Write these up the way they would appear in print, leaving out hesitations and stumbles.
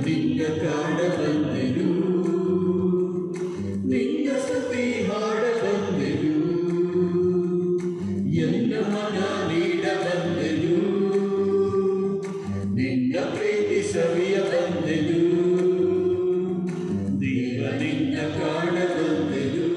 ನಿನ್ನ ಕಾಡ ಬಂದೆನು, ನಿನ್ನ ಸ್ತುತಿ ಹಾಡ ಬಂದೆನು, ಎನ್ನ ಮನ ನೀಡ ಬಂದೆನು, ನಿನ್ನ ಪ್ರೀತಿ ಸವಿಯ ಬಂದೆನು, ದೇವ ನಿನ್ನ ಕಾಡ ಬಂದೆನು.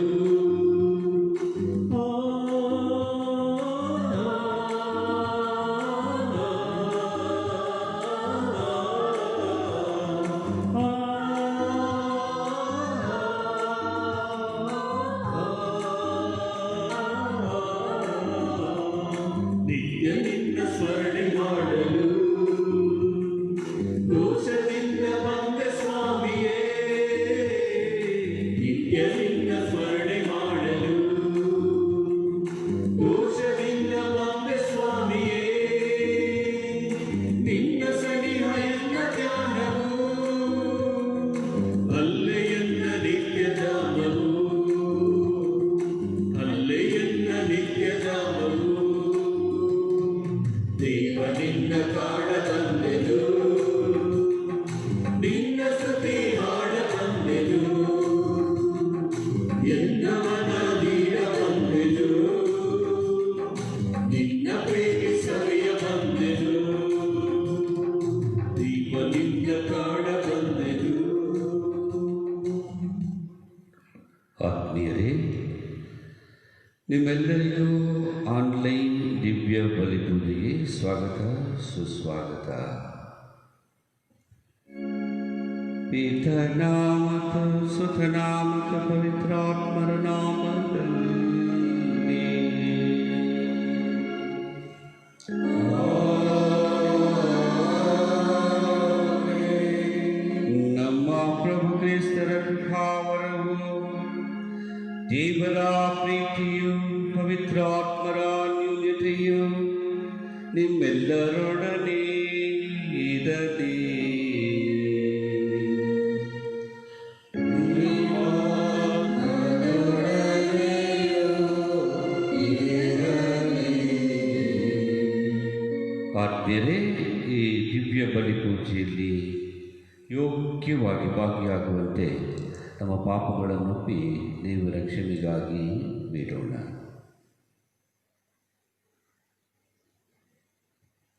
ನಿತ್ಯ ನಿನ್ನ ಸ್ಮರಣೆ ಮಾಡಲು ದೋಷದಿಂದ ಬಂದ ಸ್ವಾಮಿಯೇ, ನಿತ್ಯ ನಿನ್ನ ಸ್ಮರಣೆ ಮಾಡಲು ದೋಷದಿಂದ ಬಂದ ಸ್ವಾಮಿಯೇ, ನಿನ್ನ ಸನಿಹ ಎನ್ನ ಧ್ಯಾನವು ಅಲ್ಲೇ ಎನ್ನ ನಿತ್ಯ ಧಾಮವು, ಅಲ್ಲೇ ಎನ್ನ ನಿತ್ಯ ಧಾಮವು. ದೇವ ನಿನ್ನ ಕಾಡ ಬಂದೆನು, ನಿನ್ನ ಸ್ತುತಿ ಹಾಡ ಬಂದೆನು, ಎನ್ನ ಮನ ನೀಡ ಬಂದೆನು, ನಿನ್ನ ಪ್ರೀತಿ ಸವಿಯ ಬಂದೆನು, ದೇವ ನಿನ್ನ ಕಾಡ ಬಂದೆನು. ಆತ್ಮೀಯರೇ, ನಿಮ್ಮೆಲ್ಲರಿಗೂ ಆನ್ಲೈನ್ ದಿವ್ಯ ಬಲಿಪೂಜೆಗೆ ಸ್ವಾಗತ ಸುಸ್ವಾಗತ. ಪಿತನಾಮಕ ಸುತನಾಮಕ ಪವಿತ್ರಾತ್ಮರ ನಾಮದಲ್ಲಿ ನಮ್ಮ ಪ್ರಭು ಕ್ರಿಸ್ತರ ಕೃಪಾವರವು, ದೇವರ ಪ್ರೀತಿಯು, ಪವಿತ್ರಾತ್ಮರ ನ್ಯೂನತೆಯು ನಿಮ್ಮೆಲ್ಲರೊಡನೆ ಇರಲಿ. ಆತ್ಮೀಯರೇ, ಈ ದಿವ್ಯ ಬಲಿಪೂಜೆಯಲ್ಲಿ ಯೋಗ್ಯವಾಗಿ ಭಾಗಿಯಾಗುವಂತೆ ನಮ್ಮ ಪಾಪಗಳನ್ನೊಪ್ಪಿ ದೇವರ ಕ್ಷಮೆಗಾಗಿ ಬೇಡೋಣ.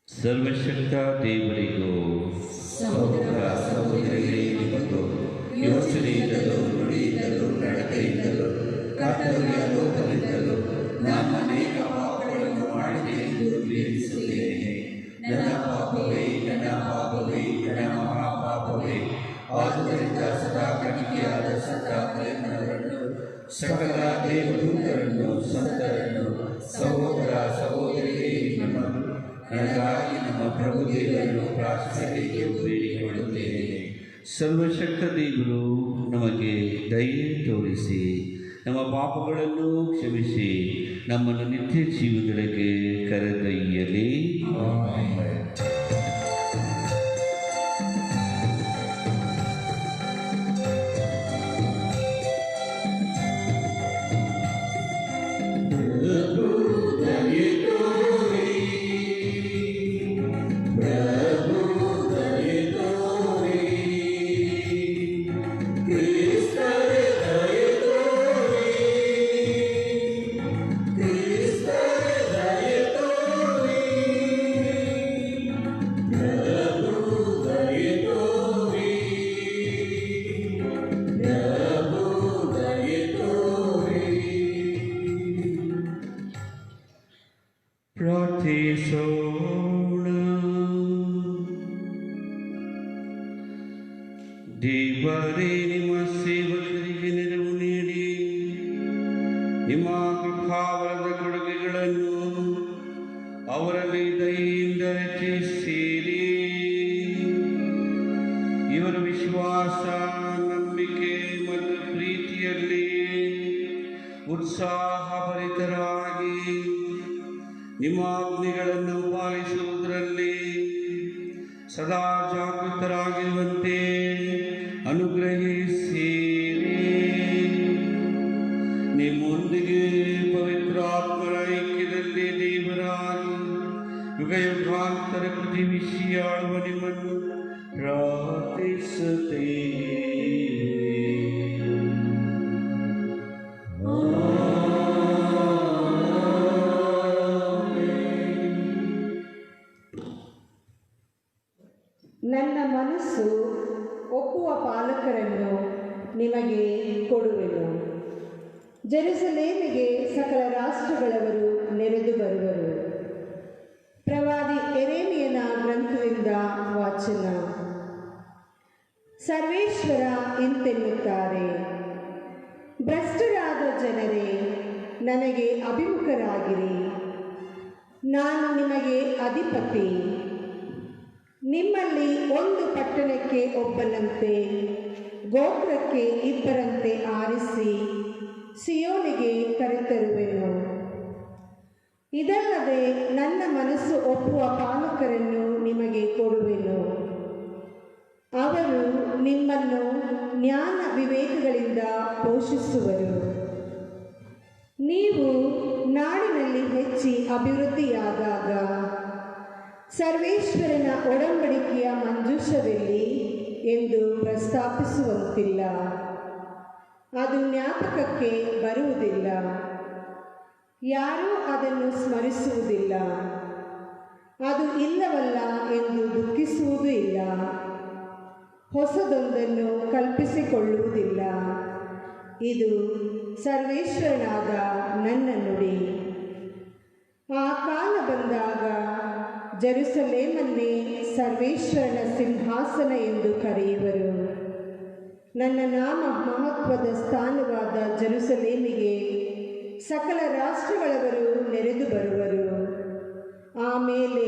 ಸರ್ವಶಕ್ತ ದೇವರಿಗೂ ಸಹೋದರ ಸಹೋದರಿಯರೇ, ನಿಮಗೂ ಯೋಚನೆಯಿಂದಲೂ ನುಡಿಯಿಂದಲೂ ನಡತೆಯಿಂದಲೂ ಕರ್ತವ್ಯ ಲೋಪದಿಂದಲೂ ನಾನು ಅನೇಕ ಪಾಪಗಳನ್ನು ಮಾಡಿದೆ ಎಂದು ವೇದಿಸುತ್ತೇನೆ. ನನ್ನ ಪಾಪವೇ, ನನ್ನ ಪಾಪವೇ, ನನ್ನ ಮಹಾಪಾಪವೇ. ಆದುದರಿಂದ ಸದಾ ಕಣಿಕೆಯಾದ ಸತ್ತಾತ್ಮರನ್ನು, ಸಕಲ ದೇವದೂತರನ್ನು, ಸಂತರನ್ನು, ಸಹೋದರ ಸಹೋದರಿಯರೇ, ನನಗಾಗಿ ನಮ್ಮ ಪ್ರಭು ದೇವರನ್ನು ಪ್ರಾರ್ಥಿಸಬೇಕೆಂದು ಬೇಡಿಕೊಳ್ಳುತ್ತೇನೆ. ಸರ್ವಶಕ್ತ ದೇವರು ನಮಗೆ ದಯೆ ತೋರಿಸಿ ನಮ್ಮ ಪಾಪಗಳನ್ನು ಕ್ಷಮಿಸಿ ನಮ್ಮನ್ನು ನಿತ್ಯ ಜೀವಗಳಿಗೆ ಕರೆದೊಯ್ಯಲಿ. ಪ್ರಾರ್ಥಿಸೋಣ. ದೇವರೇ, ನಿಮ್ಮ ಸೇವಕರಿಗೆ ನೆರವು ನೀಡಿ ನಿಮ್ಮ ಕೃಪಾವರದ ಕೊಡುಗೆಗಳನ್ನು ಅವರಲ್ಲಿ ದಯೆಯಿಂದ ಹೆಚ್ಚಿಸಿರಿ. ಇವರ ವಿಶ್ವಾಸ, ನಂಬಿಕೆ ಮತ್ತು ಪ್ರೀತಿಯಲ್ಲಿ ಉತ್ಸಾಹಭರಿತರಾಗಿ ನಿಮ್ಮ ಆಜ್ಞೆಗಳನ್ನು ಪಾಲಿಸುವುದರಲ್ಲಿ ಸದಾ ಜಾಗೃತರಾಗಿರುವಂತೆ ಅನುಗ್ರಹಿಸಿರಿ. ನಿಮ್ಮೊಂದಿಗೆ ಪವಿತ್ರಾತ್ಮರ ಐಕ್ಯದಲ್ಲಿ ದೇವರಾಗಿ ಯುಗ ಯುಗಾಂತರ ಪ್ರತಿ ವಿಷಯ ಆಳುವ ನಿಮ್ಮನ್ನು ಪ್ರಾರ್ಥಿಸುತ್ತೇವೆ. ನನ್ನ ಮನಸ್ಸು ಒಪ್ಪುವ ಪಾಲಕರನ್ನು ನಿಮಗೆ ಕೊಡುವೆನು. ಜೆರುಸಲೇಮಿಗೆ ಸಕಲ ರಾಷ್ಟ್ರಗಳವರು ನೆರೆದು ಬರುವರು. ಪ್ರವಾದಿ ಯೆರೆಮೀಯನ ಗ್ರಂಥದಿಂದ ವಾಚನ. ಸರ್ವೇಶ್ವರ ಇಂತೆನ್ನುತ್ತಾರೆ, ಭ್ರಷ್ಟರಾದ ಜನರೇ, ನನಗೆ ಅಭಿಮುಖರಾಗಿರಿ. ನಾನು ನಿಮಗೆ ಅಧಿಪತಿ. ನಿಮ್ಮಲ್ಲಿ ಒಂದು ಪಟ್ಟಣಕ್ಕೆ ಒಬ್ಬನಂತೆ, ಗೋತ್ರಕ್ಕೆ ಇಬ್ಬರಂತೆ ಆರಿಸಿ ಸಿಯೋನಿಗೆ ಕರೆತರುವೆನು. ಇದಲ್ಲದೆ ನನ್ನ ಮನಸ್ಸು ಒಪ್ಪುವ ಪಾಲಕರನ್ನು ನಿಮಗೆ ಕೊಡುವೆನು. ಅವರು ನಿಮ್ಮನ್ನು ಜ್ಞಾನ ವಿವೇಕಗಳಿಂದ ಪೋಷಿಸುವರು. ನೀವು ನಾಡಿನಲ್ಲಿ ಹೆಚ್ಚಿ ಅಭಿವೃದ್ಧಿಯಾದಾಗ ಸರ್ವೇಶ್ವರನ ಒಡಂಬಡಿಕೆಯ ಮಂಜೂಷವೆಲ್ಲಿ ಎಂದು ಪ್ರಸ್ತಾಪಿಸುವಂತಿಲ್ಲ. ಅದು ಜ್ಞಾಪಕಕ್ಕೆ ಬರುವುದಿಲ್ಲ. ಯಾರೂ ಅದನ್ನು ಸ್ಮರಿಸುವುದಿಲ್ಲ. ಅದು ಇಲ್ಲವಲ್ಲ ಎಂದು ದುಃಖಿಸುವುದೂ ಇಲ್ಲ. ಹೊಸದೊಂದನ್ನು ಕಲ್ಪಿಸಿಕೊಳ್ಳುವುದಿಲ್ಲ. ಇದು ಸರ್ವೇಶ್ವರನಾದ ನನ್ನ ನುಡಿ. ಆ ಕಾಲ ಬಂದಾಗ ಜೆರುಸಲೇಮನ್ನೇ ಸರ್ವೇಶ್ವರನ ಸಿಂಹಾಸನ ಎಂದು ಕರೆಯುವರು. ನನ್ನ ನಾಮ ಮಹತ್ವದ ಸ್ಥಾನವಾದ ಜೆರುಸಲೇಮಿಗೆ ಸಕಲ ರಾಷ್ಟ್ರಗಳವರು ನೆರೆದು ಬರುವರು. ಆಮೇಲೆ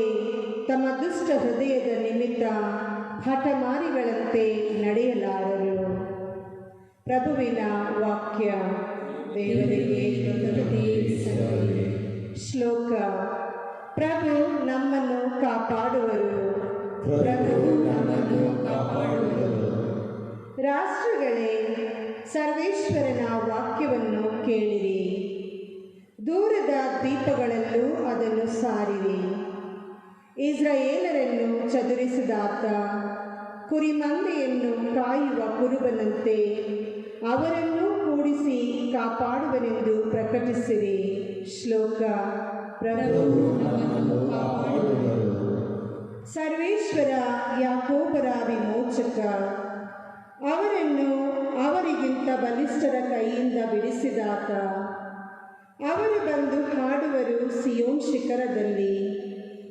ತಮ್ಮ ದುಷ್ಟ ಹೃದಯದ ನಿಮಿತ್ತ ಹಠಮಾರಿಗಳಂತೆ ನಡೆಯಲಾರರು. ಪ್ರಭುವಿನ ವಾಕ್ಯ. ದೇವರಿಗೆ ಕೃತಜ್ಞತೆ ಸಲ್ಲಲಿ. ಶ್ಲೋಕ. ಪ್ರಭು ನಮ್ಮನ್ನು ಕಾಪಾಡುವರು. ಪ್ರಭು ನಮ್ಮನ್ನು ಕಾಪಾಡುವರು. ರಾಷ್ಟ್ರಗಳೇ, ಸರ್ವೇಶ್ವರನ ವಾಕ್ಯವನ್ನು ಕೇಳಿರಿ. ದೂರದ ದ್ವೀಪಗಳಲ್ಲೂ ಅದನ್ನು ಸಾರಿರಿ. ಇಸ್ರಾಯೇಲರನ್ನು ಚದುರಿಸಿದಾತ ಕುರಿಮಂದೆಯನ್ನು ಕಾಯುವ ಕುರುಬನಂತೆ ಅವರನ್ನೂ ಕೂಡಿಸಿ ಕಾಪಾಡುವನೆಂದು ಪ್ರಕಟಿಸಿರಿ. ಶ್ಲೋಕ. ಪ್ರಭು ನಮ್ಮನ್ನು ಕಾಪಾಡುವರು. ಸರ್ವೇಶ್ವರ ಯಾಕೋಬರ ವಿಮೋಚಕ. ಅವರನ್ನು ಅವರಿಗಿಂತ ಬಲಿಷ್ಠರ ಕೈಯಿಂದ ಬಿಡಿಸಿದಾತ. ಅವರು ಬಂದು ಹಾಡುವರು ಸಿಯೋನ್ ಶಿಖರದಲ್ಲಿ.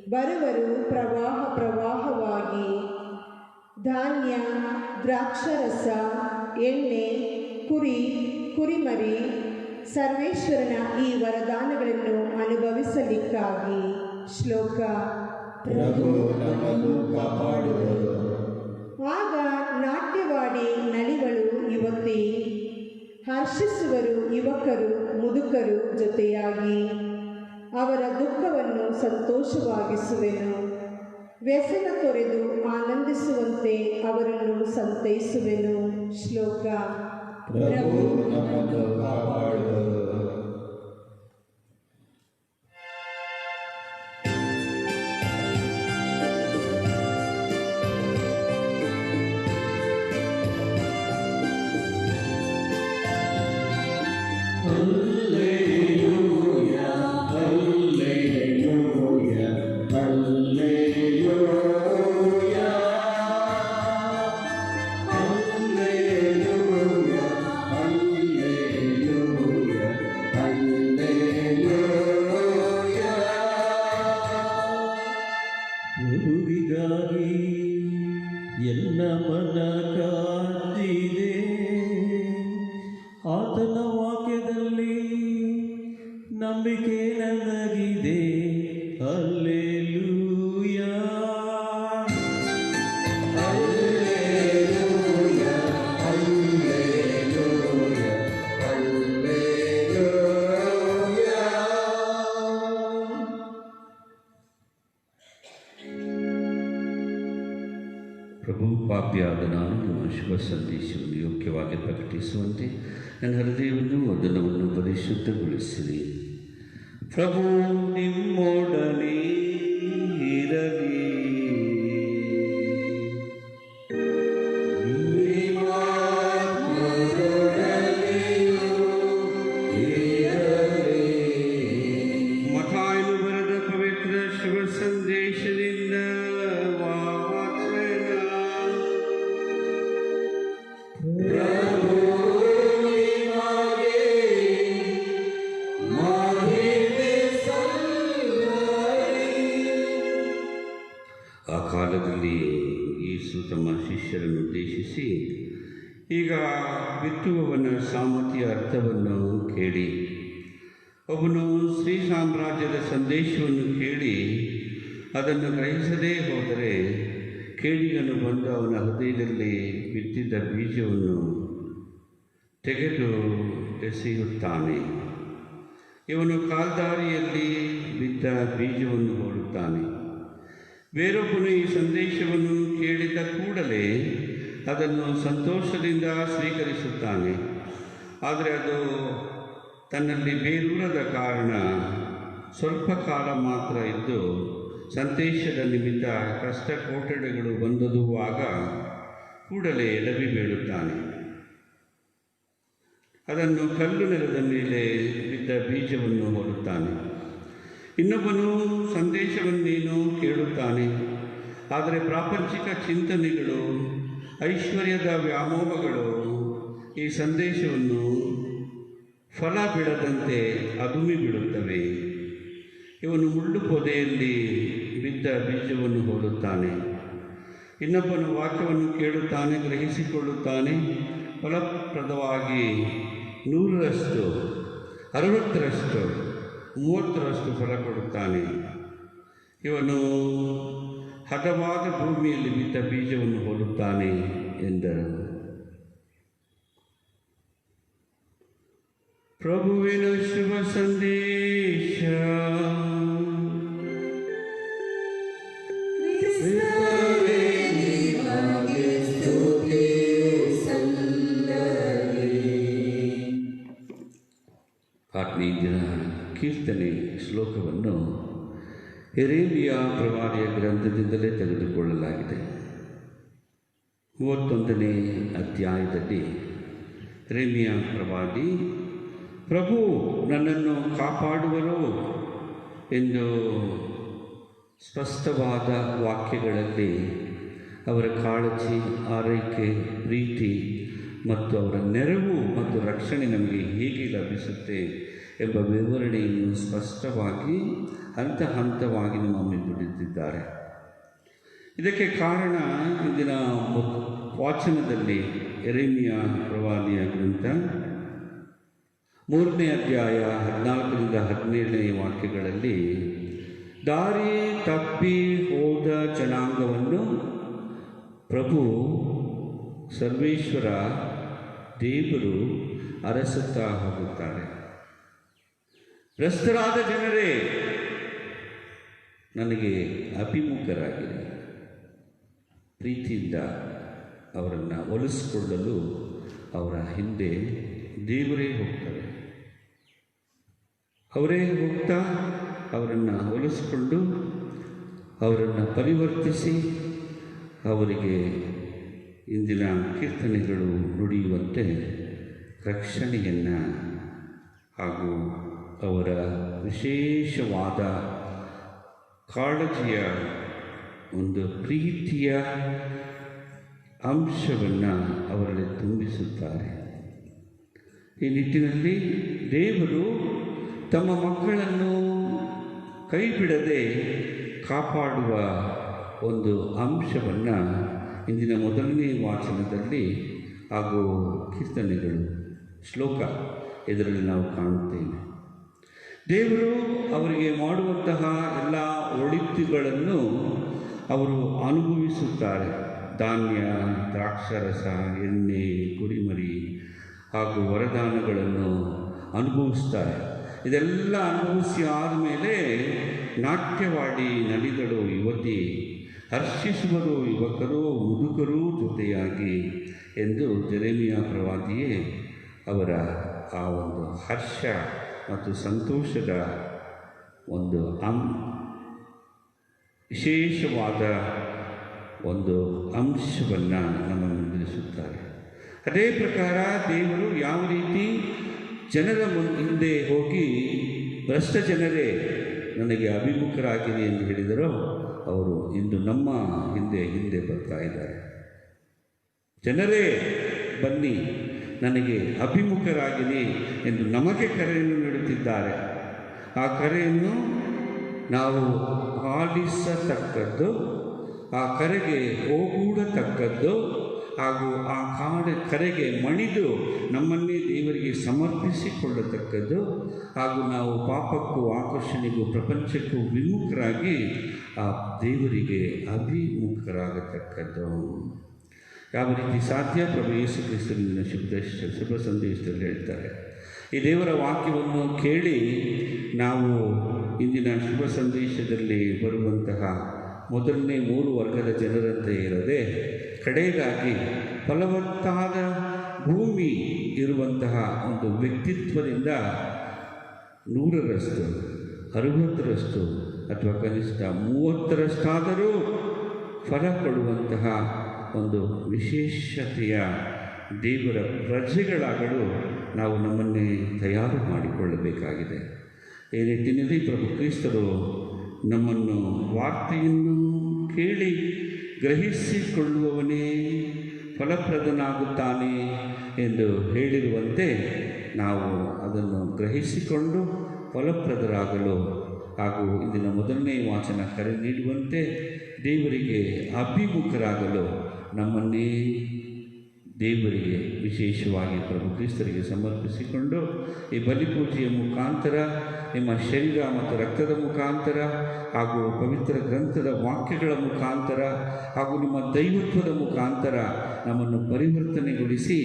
ಬರುವರು ಪ್ರವಾಹ ಪ್ರವಾಹವಾಗಿ. ಧಾನ್ಯ, ದ್ರಾಕ್ಷಾರಸ, ಎಣ್ಣೆ, ಕುರಿಮರಿ, ಸರ್ವೇಶ್ವರನ ಈ ವರದಾನಗಳನ್ನು ಅನುಭವಿಸಲಿಕ್ಕಾಗಿ. ಶ್ಲೋಕ. ಪ್ರಭು ನಮ್ಮನ್ನು ಕಾಪಾಡುವರು. ಆಗ ನಾಟ್ಯವಾಡಿ ನಲಿಗಳು ಯುವತಿ, ಹರ್ಷಿಸುವರು ಯುವಕರು ಮುದುಕರು ಜೊತೆಯಾಗಿ. ಅವರ ದುಃಖವನ್ನು ಸಂತೋಷವಾಗಿಸುವೆನು. ವ್ಯಸನ ತೊರೆದು ಆನಂದಿಸುವಂತೆ ಅವರನ್ನು ಸಂತೈಸುವೆನು. ಶ್ಲೋಕ. ಪ್ರಭು ನಮ್ಮನ್ನು ಕಾಪಾಡುವರು. ಪ್ರಭುವಿಗಾಗಿ ಎಲ್ಲ ಮನ ಕಾದಿದೆ. ಆತನ ವಾಕ್ಯದಲ್ಲಿ ನಂಬಿಕೆ ನನಗಿದೆ. Hallelujah, hallelujah, hallelujah, hallelujah. ಪ್ರಭು, ಪಾಪಿಯಾದ ನಾನು ನಿಮ್ಮ ಶುಭ ಸಂದೇಶವನ್ನು ಯೋಗ್ಯವಾಗಿ ಪ್ರಕಟಿಸುವಂತೆ ನನ್ನ ಹೃದಯವನ್ನು ವದನವನ್ನು ಪರಿಶುದ್ಧಗೊಳಿಸಿರಿ. ಪ್ರಭು ನಿಮ್ಮೊಡನೆ ಇರಲಿ. ತಮ್ಮ ಶಿಷ್ಯರನ್ನು ಉದ್ದೇಶಿಸಿ, ಈಗ ಬಿತ್ತುವವನ ಸಾಮರ್ಥ್ಯ ಅರ್ಥವನ್ನು ಕೇಳಿ. ಒಬ್ಬನು ಶ್ರೀ ಸಾಮ್ರಾಜ್ಯದ ಸಂದೇಶವನ್ನು ಕೇಳಿ ಅದನ್ನು ಗ್ರಹಿಸದೇ ಹೋದರೆ ಕೇಡಿಗನು ಬಂದು ಅವನ ಹೃದಯದಲ್ಲಿ ಬಿತ್ತಿದ್ದ ಬೀಜವನ್ನು ತೆಗೆದು ಎಸೆಯುತ್ತಾನೆ. ಇವನು ಕಾಲ್ದಾರಿಯಲ್ಲಿ ಬಿದ್ದ ಬೀಜವನ್ನು ಹೋಲುತ್ತಾನೆ. ಬೇರೊಬ್ಬನು ಈ ಸಂದೇಶವನ್ನು ಕೇಳಿದ ಕೂಡಲೇ ಅದನ್ನು ಸಂತೋಷದಿಂದ ಸ್ವೀಕರಿಸುತ್ತಾನೆ. ಆದರೆ ಅದು ತನ್ನಲ್ಲಿ ಬೇರೂರದ ಕಾರಣ ಸ್ವಲ್ಪ ಕಾಲ ಮಾತ್ರ ಇದ್ದು ಸಂದೇಶದ ನಿಮಿತ್ತ ಕಷ್ಟ ಕೋಟಡೆಗಳು ಬಂದೊದಗುವಾಗ ಕೂಡಲೇ ಎಡವಿ ಬೀಳುತ್ತಾನೆ. ಅದನ್ನು ಕಲ್ಲು ನೆಲದ ಮೇಲೆ ಬಿದ್ದ ಬೀಜವನ್ನು ಹೋಲುತ್ತಾನೆ. ಇನ್ನೊಬ್ಬನು ಸಂದೇಶವನ್ನೇನೋ ಕೇಳುತ್ತಾನೆ, ಆದರೆ ಪ್ರಾಪಂಚಿಕ ಚಿಂತನೆಗಳು, ಐಶ್ವರ್ಯದ ವ್ಯಾಮೋಹಗಳು ಈ ಸಂದೇಶವನ್ನು ಫಲ ಬಿಡದಂತೆ ಅದುಮಿ ಬಿಡುತ್ತವೆ. ಇವನು ಮುಳ್ಳು ಪೊದೆಯಲ್ಲಿ ಬಿದ್ದ ಬೀಜವನ್ನು ಹೋಲುತ್ತಾನೆ. ಇನ್ನೊಬ್ಬನು ವಾಕ್ಯವನ್ನು ಕೇಳುತ್ತಾನೆ, ಗ್ರಹಿಸಿಕೊಳ್ಳುತ್ತಾನೆ, ಫಲಪ್ರದವಾಗಿ 100ರಷ್ಟು, 60ರಷ್ಟು, 30ರಷ್ಟು ಫಲ ಕೊಡುತ್ತಾನೆ. ಇವನು ಹದವಾದ ಭೂಮಿಯಲ್ಲಿ ಬಿದ್ದ ಬೀಜವನ್ನು ಹೋಲುತ್ತಾನೆ ಎಂದರು. ಪ್ರಭುವಿನ ಶುಭ ಸಂದೇಶ. ಆತ್ಮೀಯ ಕೀರ್ತನೆ ಶ್ಲೋಕವನ್ನು ಯೆರೆಮೀಯ ಪ್ರವಾದಿಯ ಗ್ರಂಥದಿಂದಲೇ ತೆಗೆದುಕೊಳ್ಳಲಾಗಿದೆ. 31ನೇ ಅಧ್ಯಾಯದಲ್ಲಿ ಯೆರೆಮೀಯ ಪ್ರವಾದಿ ಪ್ರಭು ನನ್ನನ್ನು ಕಾಪಾಡುವರು ಎಂದು ಸ್ಪಷ್ಟವಾದ ವಾಕ್ಯಗಳಲ್ಲಿ ಅವರ ಕಾಳಜಿ, ಆರೈಕೆ, ಪ್ರೀತಿ ಮತ್ತು ಅವರ ನೆರವು ಮತ್ತು ರಕ್ಷಣೆ ನಮಗೆ ಹೇಗೆ ಲಭಿಸುತ್ತೆ ಎಂಬ ವಿವರಣೆಯನ್ನು ಸ್ಪಷ್ಟವಾಗಿ ಹಂತ ಹಂತವಾಗಿ ನಮ್ಮ ಮುಂದಿಟ್ಟಿದ್ದಾರೆ. ಇದಕ್ಕೆ ಕಾರಣ ಇಂದಿನ ವಾಚನದಲ್ಲಿ ಯೆರೆಮೀಯ ಪ್ರವಾದಿಯ ಗ್ರಂಥ 3ನೇ ಅಧ್ಯಾಯ 14ರಿಂದ 17ನೇ ವಾಕ್ಯಗಳಲ್ಲಿ ದಾರಿ ತಪ್ಪಿ ಹೋದ ಜನಾಂಗವನ್ನು ಪ್ರಭು ಸರ್ವೇಶ್ವರ ದೇವರು ಅರಸುತ್ತಾ ಹೋಗುತ್ತಾರೆ. ಭ್ರಷ್ಟರಾದ ಜನರೇ ನನಗೆ ಅಭಿಮುಖರಾಗಿರಿ. ಪ್ರೀತಿಯಿಂದ ಅವರನ್ನು ಒಲಿಸಿಕೊಳ್ಳಲು ಅವರ ಹಿಂದೆ ದೇವರೇ ಹೋಗ್ತಾರೆ. ಅವರೇ ಹೋಗ್ತಾ ಅವರನ್ನು ಒಲಿಸಿಕೊಂಡು ಅವರನ್ನು ಪರಿವರ್ತಿಸಿ ಅವರಿಗೆ ಇಂದಿನ ಕೀರ್ತನೆಗಳು ನುಡಿಯುವಂತೆ ರಕ್ಷಣೆಯನ್ನು ಹಾಗೂ ಅವರ ವಿಶೇಷವಾದ ಕಾಳಜಿಯ ಒಂದು ಪ್ರೀತಿಯ ಅಂಶವನ್ನು ಅವರಲ್ಲಿ ತುಂಬಿಸುತ್ತಾರೆ. ಈ ನಿಟ್ಟಿನಲ್ಲಿ ದೇವರು ತಮ್ಮ ಮಕ್ಕಳನ್ನು ಕೈ ಬಿಡದೆ ಕಾಪಾಡುವ ಒಂದು ಅಂಶವನ್ನು ಇಂದಿನ 1ನೇ ವಾಚನದಲ್ಲಿ ಹಾಗೂ ಕೀರ್ತನೆಗಳು ಶ್ಲೋಕ ಇದರಲ್ಲಿ ನಾವು ಕಾಣುತ್ತೇವೆ. ದೇವರು ಅವರಿಗೆ ಮಾಡುವಂತಹ ಎಲ್ಲ ಒಳಿತುಗಳನ್ನು ಅವರು ಅನುಭವಿಸುತ್ತಾರೆ. ಧಾನ್ಯ, ದ್ರಾಕ್ಷಾರಸ, ಎಣ್ಣೆ, ಕುರಿಮರಿ ಹಾಗೂ ವರದಾನಗಳನ್ನು ಅನುಭವಿಸ್ತಾರೆ. ಇದೆಲ್ಲ ಅನುಭವಿಸಿ ಆದಮೇಲೆ ನಾಟ್ಯವಾಡಿ ನಲಿದಳು ಯುವತಿ, ಹರ್ಷಿಸುವರು ಯುವಕರು ಮುದುಕರೂ ಜೊತೆಯಾಗಿ ಎಂದು ಯೆರೆಮೀಯ ಪ್ರವಾದಿಯೇ ಅವರ ಆ ಒಂದು ಹರ್ಷ ಮತ್ತು ಸಂತೋಷದ ಒಂದು ವಿಶೇಷವಾದ ಒಂದು ಅಂಶವನ್ನು ನಮ್ಮ ಮುಂದಿರಿಸುತ್ತಾರೆ. ಅದೇ ಪ್ರಕಾರ ದೇವರು ಯಾವ ರೀತಿ ಜನರ ಹಿಂದೆ ಹೋಗಿ ಭ್ರಷ್ಟ ಜನರೇ ನನಗೆ ಅಭಿಮುಖರಾಗಿರಿ ಎಂದು ಹೇಳಿದರೋ ಅವರು ಇಂದು ನಮ್ಮ ಹಿಂದೆ ಬರ್ತಾ ಇದ್ದಾರೆ. ಜನರೇ ಬನ್ನಿ ನನಗೆ ಅಭಿಮುಖರಾಗಿರಿ ಎಂದು ನಮಗೆ ಕರೆಯನ್ನು ನೀಡುತ್ತಿದ್ದಾರೆ. ಆ ಕರೆಯನ್ನು ನಾವು ಆಲಿಸತಕ್ಕದ್ದು ಆ ಕರೆಗೆ ಓಗೂಡತಕ್ಕದ್ದು ಹಾಗೂ ಆ ಕರೆಗೆ ಮಣಿದು ನಮ್ಮನ್ನೇ ದೇವರಿಗೆ ಸಮರ್ಪಿಸಿಕೊಳ್ಳತಕ್ಕದ್ದು ಹಾಗೂ ನಾವು ಪಾಪಕ್ಕೂ ಆಕರ್ಷಣೆಗೂ ಪ್ರಪಂಚಕ್ಕೂ ವಿಮುಖರಾಗಿ ಆ ದೇವರಿಗೆ ಅಭಿಮುಖರಾಗತಕ್ಕದ್ದು. ಯಾವ ರೀತಿ ಸಾಧ್ಯ? ಪ್ರಭು ಯೇಸು ಕ್ರಿಸ್ತನ ಶುಭ ಸಂದೇಶದಲ್ಲಿ ಹೇಳ್ತಾರೆ. ಈ ದೇವರ ವಾಕ್ಯವನ್ನು ಕೇಳಿ ನಾವು ಇಂದಿನ ಶುಭ ಸಂದೇಶದಲ್ಲಿ ಬರುವಂತಹ ಮೊದಲನೇ 3 ವರ್ಗದ ಜನರಂತೆ ಇರದೆ ಕಡೆಯದಾಗಿ ಫಲವತ್ತಾದ ಭೂಮಿ ಇರುವಂತಹ ಒಂದು ವ್ಯಕ್ತಿತ್ವದಿಂದ 100ರಷ್ಟು 60ರಷ್ಟು ಅಥವಾ ಕನಿಷ್ಠ 30ರಷ್ಟಾದರೂ ಫಲ ಕೊಡುವಂತಹ ಒಂದು ವಿಶೇಷತೆಯ ದೇವರ ಪ್ರಜೆಗಳಾಗಲು ನಾವು ನಮ್ಮನ್ನೇ ತಯಾರು ಮಾಡಿಕೊಳ್ಳಬೇಕಾಗಿದೆ. ಈ ನಿಟ್ಟಿನಲ್ಲಿ ಪ್ರಭು ಕ್ರಿಸ್ತರು ನಮ್ಮನ್ನು ವಾರ್ತೆಯನ್ನು ಕೇಳಿ ಗ್ರಹಿಸಿಕೊಳ್ಳುವವನೇ ಫಲಪ್ರದನಾಗುತ್ತಾನೆ ಎಂದು ಹೇಳಿರುವಂತೆ ನಾವು ಅದನ್ನು ಗ್ರಹಿಸಿಕೊಂಡು ಫಲಪ್ರದರಾಗಲು ಹಾಗೂ ಇಂದಿನ ಮೊದಲನೇ ವಾಚನ ಕರೆ ನೀಡುವಂತೆ ದೇವರಿಗೆ ಅಭಿಮುಖರಾಗಲು ನಮ್ಮನ್ನೇ ದೇವರಿಗೆ ವಿಶೇಷವಾಗಿ ಪ್ರಭು ಕ್ರಿಸ್ತರಿಗೆ ಸಮರ್ಪಿಸಿಕೊಂಡು ಈ ಬಲಿಪೂಜೆಯ ಮುಖಾಂತರ ನಿಮ್ಮ ಶರೀರ ಮತ್ತು ರಕ್ತದ ಮುಖಾಂತರ ಹಾಗೂ ಪವಿತ್ರ ಗ್ರಂಥದ ವಾಕ್ಯಗಳ ಮುಖಾಂತರ ಹಾಗೂ ನಿಮ್ಮ ದೈವತ್ವದ ಮುಖಾಂತರ ನಮ್ಮನ್ನು ಪರಿವರ್ತನೆಗೊಳಿಸಿ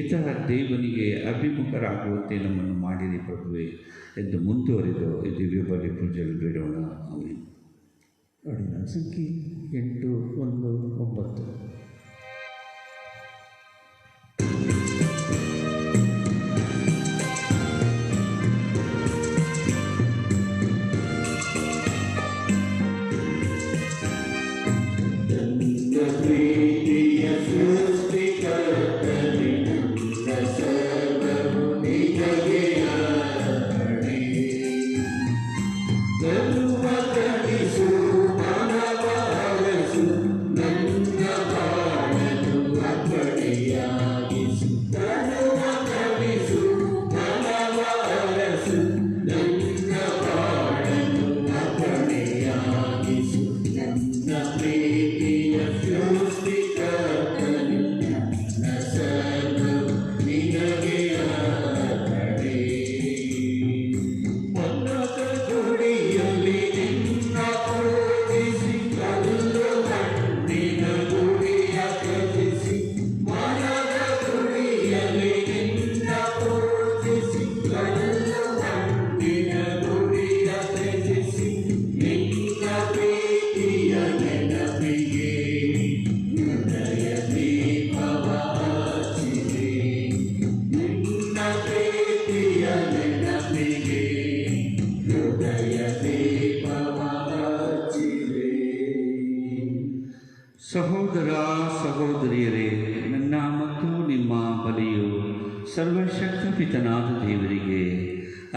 ಇತರ ದೇವನಿಗೆ ಅಭಿಮುಖರಾಗುವಂತೆ ನಮ್ಮನ್ನು ಮಾಡಿರಿ ಪ್ರಭುವೆ ಎಂದು ಮುಂದುವರಿದು ಈ ದಿವ್ಯ ಬಲಿಪೂಜೆಯಲ್ಲಿ ಬೇಡೋಣ. ಆಮೆನ್. ಹಾಡಿನ ಸಂಖ್ಯೆ 819. ಸಹೋದರ ಸಹೋದರಿಯರೇ, ನನ್ನ ಮತ್ತು ನಿಮ್ಮ ಬಲಿಯು ಸರ್ವಶಕ್ತ ಪಿತನಾದ ದೇವರಿಗೆ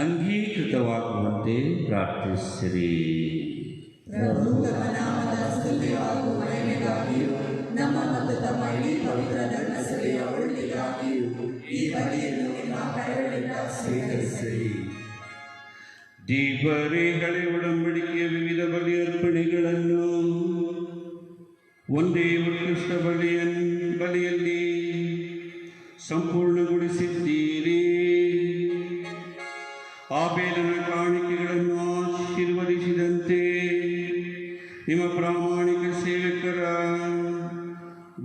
ಅಂಗೀಕೃತವಾಗುವಂತೆ ಪ್ರಾರ್ಥಿಸಿರಿ. ಪ್ರಭು ತಮ್ಮ ನಾಮದ ಸ್ತುತಿಯಾಗುವ ಮಹಿಮೆಗಾಗಿಯೂ ನಮ್ಮ ಮತ್ತು ತಮ್ಮ ಇಡೀ ಪವಿತ್ರ ಧರ್ಮ ಸಭೆಯ ಒಳ್ಳೆಗಾಗಿಯೂ ಈ ಬಲಿಯನ್ನು ನಿಮ್ಮ ಕೈಗಳಿಂದ ಸ್ವೀಕರಿಸಿರಿ. ದೇವರೇ, ಹಳೆ ಒಡಂಬಡಿಕೆಯ ವಿವಿಧ ಬಲಿ ಅರ್ಪಣೆಗಳನ್ನು ಒಂದೇ ಉತ್ಕೃಷ್ಟ ಬಲಿಯಲ್ಲಿ ಸಂಪೂರ್ಣಗೊಳಿಸಿದ್ದೀರಿ. ಆಬೇಲನ ಕಾಣಿಕೆಗಳನ್ನು ಆಶೀರ್ವದಿಸಿದಂತೆ ನಿಮ್ಮ ಪ್ರಾಮಾಣಿಕ ಸೇವಕರ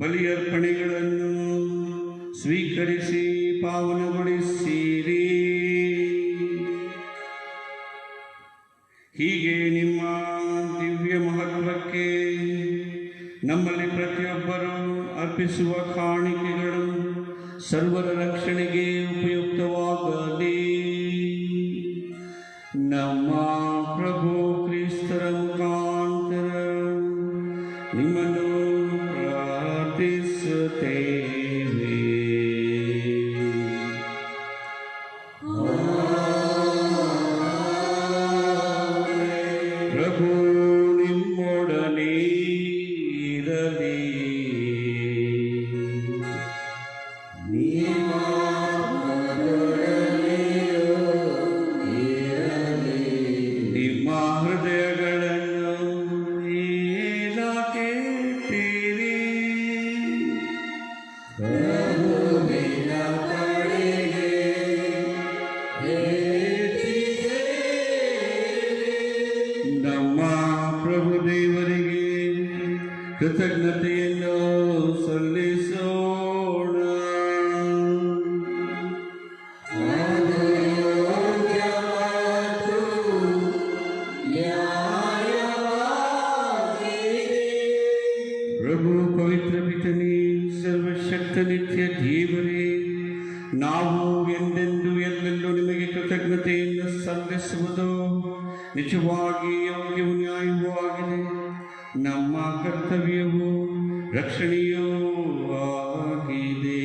ಬಲಿ ಅರ್ಪಣೆಗಳನ್ನು ಸ್ವೀಕರಿಸಿ ಪಾವನಗೊಳಿಸಿರಿ. ಹೀಗೆ ನಿಮ್ಮ ದಿವ್ಯ ಮಹತ್ವಕ್ಕೆ ನಮ್ಮಲ್ಲಿ ಪ್ರತಿಯೊಬ್ಬರು ಅರ್ಪಿಸುವ ಕಾಣಿಕೆಗಳು ಸರ್ವರ ರಕ್ಷಣೆಗೆ ಉಪಯುಕ್ತವಾಗಲಿ. ನಮ್ಮ ಪ್ರಭು ಕ್ರಿಸ್ತರ ಮುಖಾಂತರ ನಿಮ್ಮನ್ನು ಪ್ರಾರ್ಥಿಸುತ್ತೇವೆ. ಪ್ರಭು ನಿಮ್ಮೊಡನೆ ಇರಲಿ. ಪ್ರಭುವಿನ ಕಡೆಗೆ ಏಟಿದೆ. ನಮ್ಮ ಪ್ರಭು ದೇವರಿಗೆ ಕೃತಜ್ಞತೆಯನ್ನು ಸಲ್ಲಿಸೋಣ. ಯೋಗ್ಯ ಮತ್ತು ನ್ಯಾಯವಾಗಿದೆ. ಪ್ರಭು ಪವಿತ್ರ ಪಿತನೇ, ಸರ್ವಶಕ್ತ ನಿತ್ಯ ದೇವರೇ, ನಾವು ಎಂದೆಂದು ಎಲ್ಲೆಲ್ಲೂ ನಿಮಗೆ ಕೃತಜ್ಞತೆಯನ್ನು ಸಲ್ಲಿಸುವುದು ನಿಜವಾಗಿ ಯೋಗ್ಯವೂ ನ್ಯಾಯವೂ ಆಗಿದೆ. ನಮ್ಮ ಕರ್ತವ್ಯವೂ ರಕ್ಷಣೆಯೂ ಆಗಿದೆ.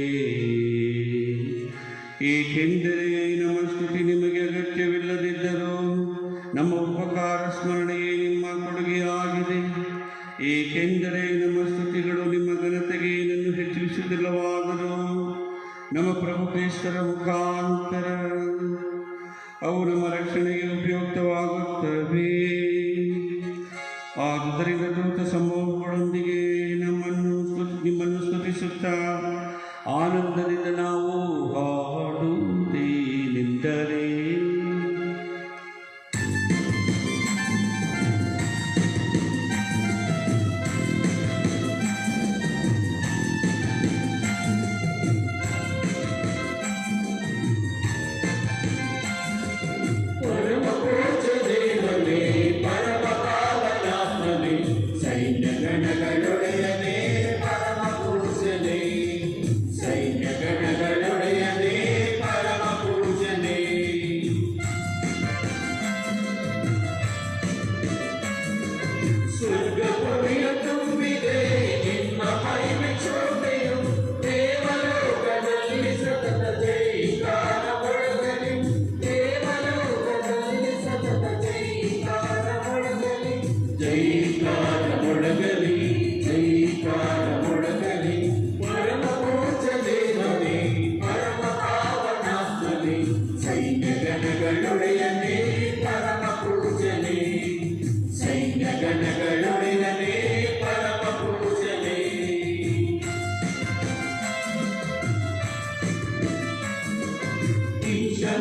ಏಕೆಂದರೆ ನಮ್ಮ ಸ್ತುತಿ ನಿಮಗೆ ಅಗತ್ಯವಿಲ್ಲದಿದ್ದರೂ ನಮ್ಮ ಉಪಕಾರ ಸ್ಮರಣೆಯೇ ನಿಮ್ಮ ಕೊಡುಗೆಯಾಗಿದೆ. ಏಕೆಂದರೆ ನಮ್ಮ ಸ್ತುತಿಗಳು ನಿಮ್ಮ ಘನತೆಗೆ ಏನನ್ನು ಹೆಚ್ಚಿಸುವುದಿಲ್ಲವಾದರೂ ನಮ್ಮ ಪ್ರಭು ಕ್ರಿಸ್ತರ ಮುಖಾಂತರ ಅವು ನಮ್ಮ ರಕ್ಷಣೆಗೆ ಉಪಯುಕ್ತವಾಗುತ್ತವೆ. ಆದುದರಿಂದ ದೂತ ಸಮೂಹಗಳೊಂದಿಗೆ ನಿಮ್ಮನ್ನು ಸ್ತುತಿಸುತ್ತಾ ಆನಂದದಿಂದ ನಾವು ಹಾಡುತ್ತೇನೆಂದರೆ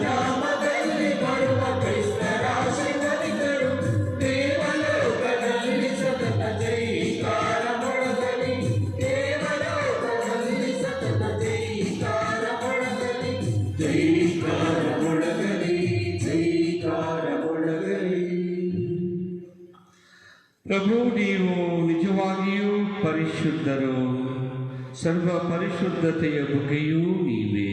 ನಾಮದಲ್ಲಿ ಬರುವ ಕ್ರೈಸ್ತರ ಶಿವನಿಗಳು ದೇವಲೋಕದಲ್ಲಿ ಸತತ ಜೈಕಾರ ಮೊಳಗಲಿ. ದೇವಲೋಕದಲ್ಲಿ ಸತತ ಜೈಕಾರ ಮೊಳಗಲಿ. ಜೈಕಾರ ಮೊಳಗಲಿ, ಜೈಕಾರ ಮೊಳಗಲಿ. ಪ್ರಭು, ನೀವು ನಿಜವಾಗಿಯೂ ಪರಿಶುದ್ಧರು, ಸರ್ವ ಪರಿಶುದ್ಧತೆಯ ಬುಗ್ಗೆಯೂ ನೀವೇ.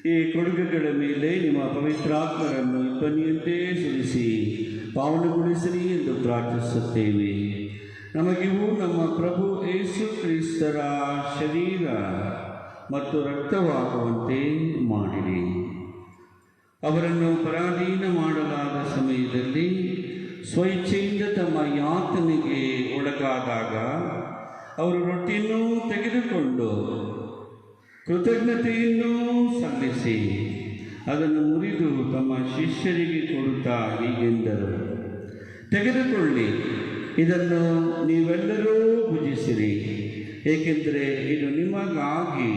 ಈ ಕೊಡುಗೆಗಳ ಮೇಲೆ ನಿಮ್ಮ ಪವಿತ್ರಾತ್ಮರನ್ನು ಧ್ವನಿಯಂತೆ ಸುರಿಸಿ ಪಾವನಗೊಳಿಸಿರಿ ಎಂದು ಪ್ರಾರ್ಥಿಸುತ್ತೇವೆ. ನಮಗಿವು ನಮ್ಮ ಪ್ರಭು ಯೇಸು ಕ್ರಿಸ್ತರ ಶರೀರ ಮತ್ತು ರಕ್ತವಾಗುವಂತೆ ಮಾಡಿರಿ. ಅವರನ್ನು ಪರಾಧೀನ ಮಾಡಲಾದ ಸಮಯದಲ್ಲಿ ಸ್ವಇಚ್ಛೆಯಿಂದ ತಮ್ಮ ಯಾತನೆಗೆ ಒಳಗಾದಾಗ ಅವರು ರೊಟ್ಟಿಯನ್ನು ತೆಗೆದುಕೊಂಡು ಕೃತಜ್ಞತೆಯನ್ನು ಸಲ್ಲಿಸಿ ಅದನ್ನು ಮುರಿದು ತಮ್ಮ ಶಿಷ್ಯರಿಗೆ ಕೊಡುತ್ತಾ ಹೀಗೆಂದರು, ತೆಗೆದುಕೊಳ್ಳಿ, ಇದನ್ನು ನೀವೆಲ್ಲರೂ ಭುಜಿಸಿರಿ, ಏಕೆಂದರೆ ಇದು ನಿಮಗಾಗಿ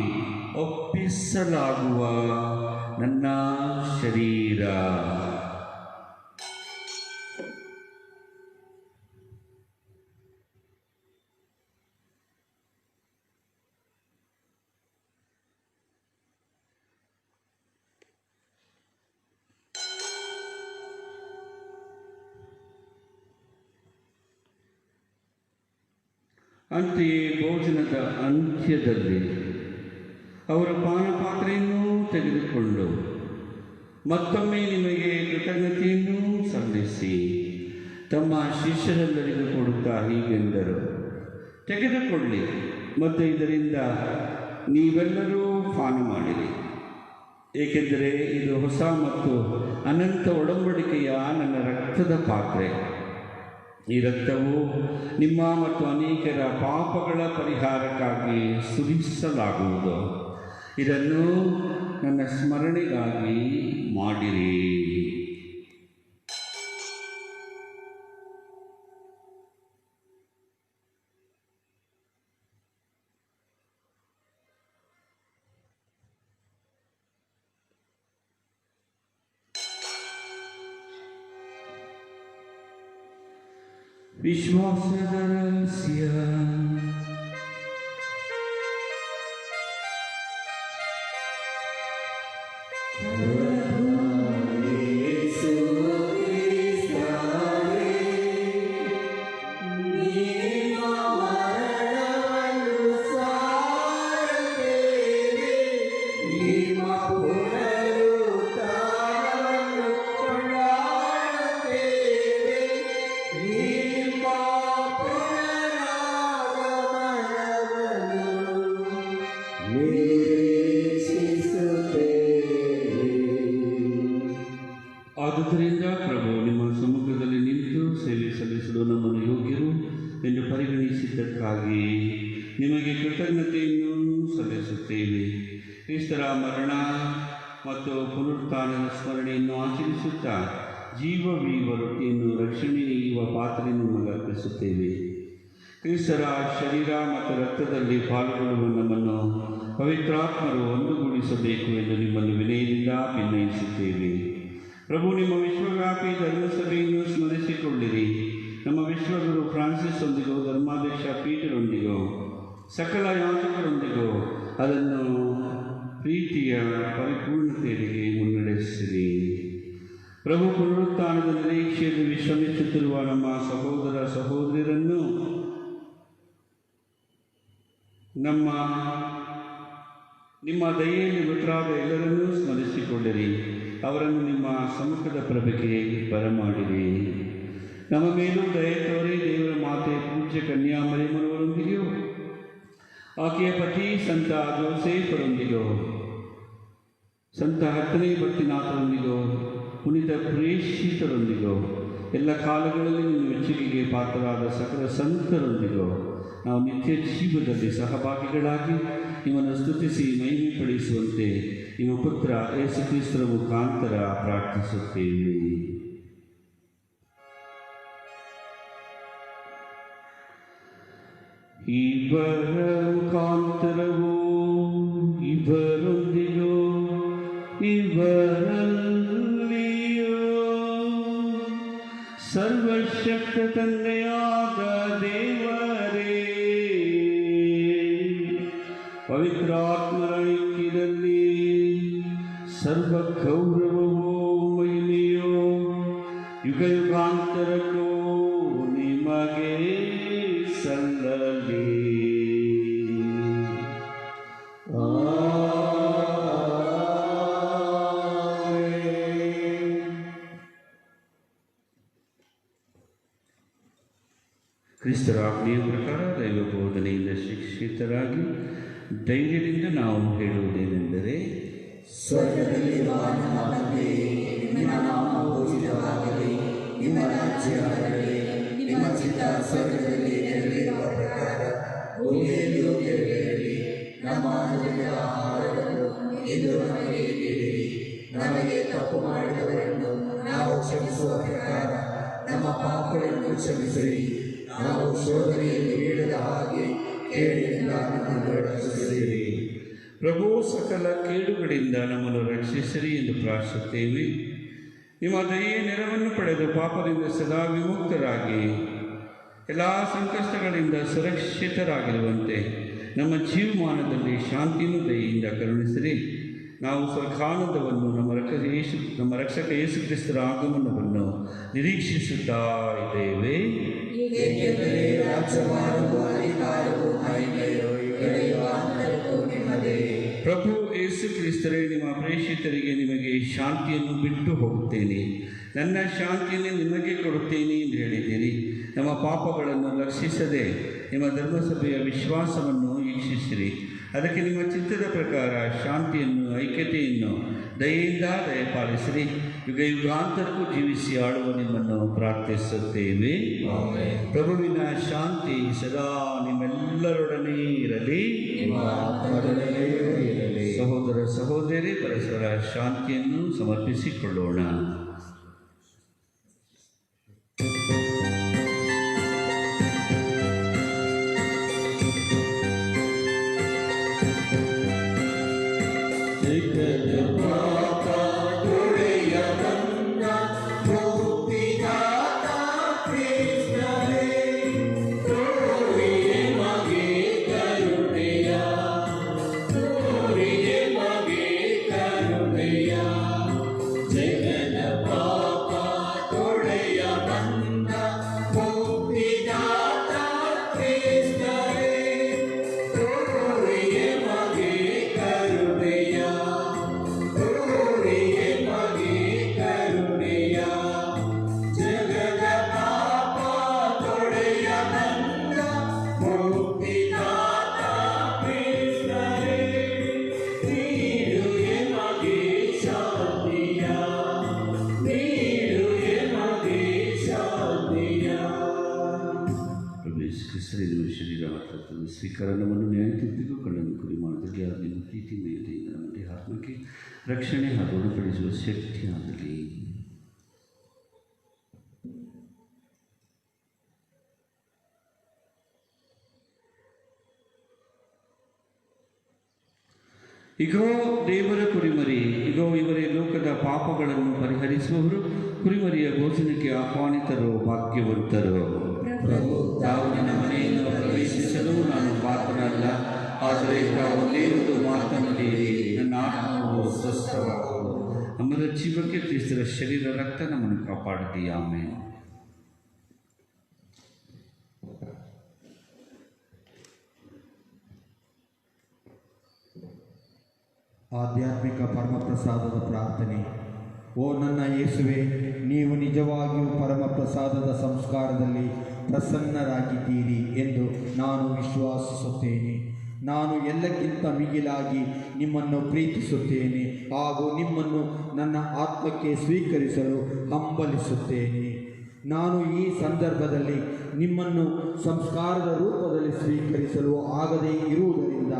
ಒಪ್ಪಿಸಲಾಗುವ ನನ್ನ ಶರೀರ. ಅಂತೆಯೇ ಭೋಜನದ ಅಂತ್ಯದಲ್ಲಿ ಅವರ ಪಾನಪಾತ್ರೆಯನ್ನು ತೆಗೆದುಕೊಂಡು ಮತ್ತೊಮ್ಮೆ ನಿಮಗೆ ಕೃತಜ್ಞತೆಯನ್ನು ಸಲ್ಲಿಸಿ ತಮ್ಮ ಶಿಷ್ಯರೆಲ್ಲರಿಗೂ ಕೊಡುತ್ತಾ ಹೀಗೆಂದರು, ತೆಗೆದುಕೊಳ್ಳಿ ಮತ್ತು ಇದರಿಂದ ನೀವೆಲ್ಲರೂ ಪಾನ ಮಾಡಿರಿ, ಏಕೆಂದರೆ ಇದು ಹೊಸ ಮತ್ತು ಅನಂತ ಒಡಂಬಡಿಕೆಯ ನನ್ನ ರಕ್ತದ ಪಾತ್ರೆ. ಈ ರಕ್ತವು ನಿಮ್ಮ ಮತ್ತು ಅನೇಕರ ಪಾಪಗಳ ಪರಿಹಾರಕ್ಕಾಗಿ ಸುರಿಸಲಾಗುವುದು. ಇದನ್ನು ನನ್ನ ಸ್ಮರಣೆಗಾಗಿ ಮಾಡಿರಿ. ವಿಶ್ವಾಸದ ರಹಸ್ಯ. ಆದುದರಿಂದ ಪ್ರಭು, ನಿಮ್ಮ ಸಮ್ಮುಖದಲ್ಲಿ ನಿಂತು ಸೇವೆ ಸಲ್ಲಿಸಲು ನಮ್ಮನ್ನು ಯೋಗ್ಯರು ಎಂದು ಪರಿಗಣಿಸಿದ್ದಕ್ಕಾಗಿ ನಿಮಗೆ ಕೃತಜ್ಞತೆಯನ್ನು ಸಲ್ಲಿಸುತ್ತೇವೆ. ಕ್ರಿಸ್ತರ ಮರಣ ಮತ್ತು ಪುನರುತ್ಥಾನದ ಸ್ಮರಣೆಯನ್ನು ಆಚರಿಸುತ್ತಾ ಜೀವವೀವ ರೊಟ್ಟಿಯನ್ನು ರಕ್ಷಣೆ ನೀಡುವ ಪಾತ್ರೆಯನ್ನು ನಿಮಗೆ ಅರ್ಪಿಸುತ್ತೇವೆ. ಕ್ರಿಸ್ತರ ಶರೀರ ಮತ್ತು ರಕ್ತದಲ್ಲಿ ಪಾಲ್ಗೊಳ್ಳುವ ನಮ್ಮನ್ನು ಪವಿತ್ರಾತ್ಮರು ಒಂದುಗೂಡಿಸಬೇಕು ಎಂದು ನಿಮ್ಮನ್ನು ವಿನಯದಿಂದ ಭಿನ್ನಯಿಸುತ್ತೇವೆ. ಪ್ರಭು, ನಿಮ್ಮ ವಿಶ್ವವ್ಯಾಪಿ ಧರ್ಮಸಭೆಯನ್ನು ಸ್ಮರಿಸಿಕೊಳ್ಳಿರಿ. ನಮ್ಮ ವಿಶ್ವಗುರು ಫ್ರಾನ್ಸಿಸ್ ಒಂದಿಗೂ, ಧರ್ಮಾಧ್ಯಕ್ಷ ಪೀಟರೊಂದಿಗೂ, ಸಕಲ ಯಾಜಕರೊಂದಿಗೂ ಅದನ್ನು ಪ್ರೀತಿಯ ಪರಿಪೂರ್ಣತೆಗೆ ಮುನ್ನಡೆಸಿರಿ. ಪ್ರಭು, ಪುನರುತ್ಥಾನದ ನಿರೀಕ್ಷೆಯಲ್ಲಿ ವಿಶ್ರಮಿಸುತ್ತಿರುವ ನಮ್ಮ ಸಹೋದರ ಸಹೋದರಿಯರನ್ನು ನಿಮ್ಮ ದಯೆಯಲ್ಲಿ ಮೃತರಾದ ಎಲ್ಲರನ್ನೂ ಸ್ಮರಿಸಿಕೊಳ್ಳಿರಿ. ಅವರನ್ನು ನಿಮ್ಮ ಸಮ್ಮುಖದ ಪ್ರಭೆಗೆ ಬರಮಾಡಿರಿ. ನಮ್ಮ ಮೇಲೂ ದಯೆ ತೋರಿ ದೇವರ ಮಾತೆ ಪೂಜ್ಯ ಕನ್ಯಾಮರಿಯಮ್ಮನವರೊಂದಿಗೂ, ಆಕೆಯ ಪತಿ ಸಂತ ಜೋಸೇಫರೊಂದಿಗೂ, ಸಂತ 10ನೇ ಭಕ್ತಿನಾಥರೊಂದಿಗೂ, ಪುನೀತ ಪ್ರೇಷಿತರೊಂದಿಗೂ, ಎಲ್ಲ ಕಾಲಗಳಲ್ಲಿ ನಿಮ್ಮ ಮೆಚ್ಚುಗೆಗೆ ಪಾತ್ರರಾದ ಸಕಲ ಸಂತರೊಂದಿಗೂ ನಾವು ನಿತ್ಯ ಜೀವದಲ್ಲಿ ಸಹಭಾಗಿಗಳಾಗಿ ನಿಮ್ಮನ್ನು ಸ್ತುತಿಸಿ ಮಹಿಮೆಪಡಿಸುವಂತೆ ನಿಮ್ಮ ಪುತ್ರ ಯೇಸು ಕ್ರಿಸ್ತರ ಮುಖಾಂತರ ಪ್ರಾರ್ಥಿಸುತ್ತೇವೆ. ಇವರ ಮುಖಾಂತರವೂ ಇವರೊಂದಿಗೂ ಇವರಲ್ಲಿಯೂ ಸರ್ವಶಕ್ತ ತಂದೆಯಾದ ದೇವರೇ, ಪವಿತ್ರಾತ್ಮರ ಐಕ್ಯದಲ್ಲಿ ಸರ್ವ ಗೌರವವೂ ಮಹಿಮೆಯೋ ಯುಗ ಯುಗಾಂತರಕ್ಕೂ ನಿಮಗೆ ಸಲ್ಲಲಿ. ಕ್ರಿಸ್ತರ ಆಜ್ಞೆಯ ಪ್ರಕಾರ ದೈವ ಬೋಧನೆಯಿಂದ ಶಿಕ್ಷಿತರಾಗಿ ಧೈರ್ಯದಿಂದ ನಾವು ಹೇಳುವುದೇನೆಂದರೆ, ಸ್ವರ್ಗದಲ್ಲಿರುವ ನಮ್ಮ ತಂದೆಯೇ, ನಿಮ್ಮ ನಾಮ ಪೂಜಿತವಾಗಲಿ, ನಿಮ್ಮ ರಾಜ್ಯ ಬರಲಿ, ನಿಮ್ಮ ಚಿತ್ತ ಸ್ವರ್ಗದಲ್ಲಿ ನೆರವೇರುವ ಪ್ರಕಾರ ಭೂಮಿಯಲ್ಲಿಯೂ ನೆರವೇರಲಿ. ನಮ್ಮ ಅನುದಿನದ ಆಹಾರವನ್ನು ಇಂದು ನಮಗೆ ನೀಡಿರಿ. ನಮಗೆ ತಪ್ಪು ಮಾಡಿದವರನ್ನು ನಾವು ಕ್ಷಮಿಸುವ ಪ್ರಕಾರ ನಮ್ಮ ಪಾಪಗಳನ್ನು ಕ್ಷಮಿಸಿರಿ. ನಾವು ಶೋಧನೆಯಲ್ಲಿ ಬೀಳದ ಹಾಗೆ ಕೇಡಿನಿಂದ ನಮ್ಮನ್ನು ರಕ್ಷಿಸಿರಿ. ಪ್ರಭು, ಸಕಲ ಕೇಡುಗಳಿಂದ ನಮ್ಮನ್ನು ರಕ್ಷಿಸಿರಿ ಎಂದು ಪ್ರಾರ್ಥಿಸುತ್ತೇವೆ. ನಿಮ್ಮ ದಯೆಯ ನೆರವನ್ನು ಪಡೆದು ಪಾಪದಿಂದ ಸದಾ ವಿಮುಕ್ತರಾಗಿ ಎಲ್ಲ ಸಂಕಷ್ಟಗಳಿಂದ ಸುರಕ್ಷಿತರಾಗಿರುವಂತೆ ನಮ್ಮ ಜೀವಮಾನದಲ್ಲಿ ಶಾಂತಿಯನ್ನು ದಯೆಯಿಂದ ಕರುಣಿಸಿರಿ. ನಾವು ಸ್ವರ್ಗಾನಂದವನ್ನು ನಮ್ಮ ರಕ್ಷಕ ಯೇಸು ಕ್ರಿಸ್ತರ ಆಗಮನವನ್ನು ನಿರೀಕ್ಷಿಸುತ್ತಾ ಇದ್ದೇವೆ. ಏಕೆಂದರೆ ರಾಜ್ಯಭಾರವೂ ಅಧಿಕಾರವೂ ಮಹಿಮೆಯೂ ಯುಗಯುಗಾಂತರಕ್ಕೂ ನಿಮ್ಮದೇ. ಪ್ರಭು ಯೇಸು ಕ್ರಿಸ್ತರೇ, ನಿಮ್ಮ ಪ್ರೇಷಿತರಿಗೆ ನಿಮಗೆ ಶಾಂತಿಯನ್ನು ಬಿಟ್ಟು ಹೋಗುತ್ತೇನೆ, ನನ್ನ ಶಾಂತಿಯನ್ನು ನಿಮಗೆ ಕೊಡುತ್ತೇನೆ ಎಂದು ಹೇಳಿದ್ದೀರಿ. ನಮ್ಮ ಪಾಪಗಳನ್ನು ಲಕ್ಷಿಸದೆ ನಿಮ್ಮ ಧರ್ಮಸಭೆಯ ವಿಶ್ವಾಸವನ್ನು ವೀಕ್ಷಿಸಿರಿ. ಅದಕ್ಕೆ ನಿಮ್ಮ ಚಿತ್ತದ ಪ್ರಕಾರ ಶಾಂತಿಯನ್ನು, ಐಕ್ಯತೆಯನ್ನು ದಯೆಯಿಂದ ದಯಪಾಲಿಸಿರಿ. ಯುಗ ಯುಗಾಂತರಕ್ಕೂ ಜೀವಿಸಿ ಆಳುವ ನಿಮ್ಮನ್ನು ಪ್ರಾರ್ಥಿಸುತ್ತೇವೆ. ಪ್ರಭುವಿನ ಶಾಂತಿ ಸದಾ ನಿಮ್ಮೆಲ್ಲರೊಡನೆ ಇರಲಿ. ಸಹೋದರ ಸಹೋದರಿ, ಪರಸ್ಪರ ಶಾಂತಿಯನ್ನು ಸಮರ್ಪಿಸಿಕೊಳ್ಳೋಣ. ಮುಕ್ತಿದಾತ ಕ್ರಿಸ್ತನೇ ಗೋಸ್ಕರ ನಮ್ಮನ್ನು ನ್ಯಾಯ ತೀರ್ಪಿಗೂ ಕಣ್ಣನ್ನು ಕುರಿ ಮಾಡಿದಲ್ಲಿ ಅದು ನಿಮ್ಮ ಪ್ರೀತಿ ಮೇಲೆಯಿಂದ ನಮ್ಮ ಆತ್ಮಕ್ಕೆ ರಕ್ಷಣೆ ಹಾಗೂ ಗುಣಪಡಿಸುವ ಶಕ್ತಿಯಾಗಲಿ. ಇಗೋ ದೇವರ ಕುರಿಮರಿ, ಇಗೋ ಇವರೇ ಲೋಕದ ಪಾಪಗಳನ್ನು ಪರಿಹರಿಸುವವರು, ಕುರಿಮರಿಯ ಭೋಜನಕ್ಕೆ ಆಹ್ವಾನಿತರು, ಭಾಗ್ಯವಂತರು. ಪ್ರಭು, ತಾವು ನನ್ನ ಮನೆಯನ್ನು ಪ್ರವೇಶಿಸಲು ನಾನು ಪಾತ್ರನಲ್ಲ, ಆದರೆ ತಾವು ಒಂದೇನು ಮಾತನಾಡಿರಿ, ನನ್ನ ಆತ್ಮವು ಸ್ವಸ್ಥವಾಗುವುದು. ನಮ್ಮದ ಜೀವಕ್ಕೆ ಕ್ರಿಸ್ತರ ಶರೀರ ರಕ್ತ ನಮ್ಮನ್ನು ಕಾಪಾಡಿದೀಯ. ಆಮೇಲೆ ಆಧ್ಯಾತ್ಮಿಕ ಪರಮಪ್ರಸಾದದ ಪ್ರಾರ್ಥನೆ. ಓ ನನ್ನ ಯೇಸುವೆ, ನೀವು ನಿಜವಾಗಿಯೂ ಪರಮಪ್ರಸಾದದ ಸಂಸ್ಕಾರದಲ್ಲಿ ಪ್ರಸನ್ನರಾಗಿದ್ದೀರಿ ಎಂದು ನಾನು ವಿಶ್ವಾಸಿಸುತ್ತೇನೆ. ನಾನು ಎಲ್ಲಕ್ಕಿಂತ ಮಿಗಿಲಾಗಿ ನಿಮ್ಮನ್ನು ಪ್ರೀತಿಸುತ್ತೇನೆ ಹಾಗೂ ನಿಮ್ಮನ್ನು ನನ್ನ ಆತ್ಮಕ್ಕೆ ಸ್ವೀಕರಿಸಲು ಹಂಬಲಿಸುತ್ತೇನೆ. ನಾನು ಈ ಸಂದರ್ಭದಲ್ಲಿ ನಿಮ್ಮನ್ನು ಸಂಸ್ಕಾರದ ರೂಪದಲ್ಲಿ ಸ್ವೀಕರಿಸಲು ಆಗದೇ ಇರುವುದರಿಂದ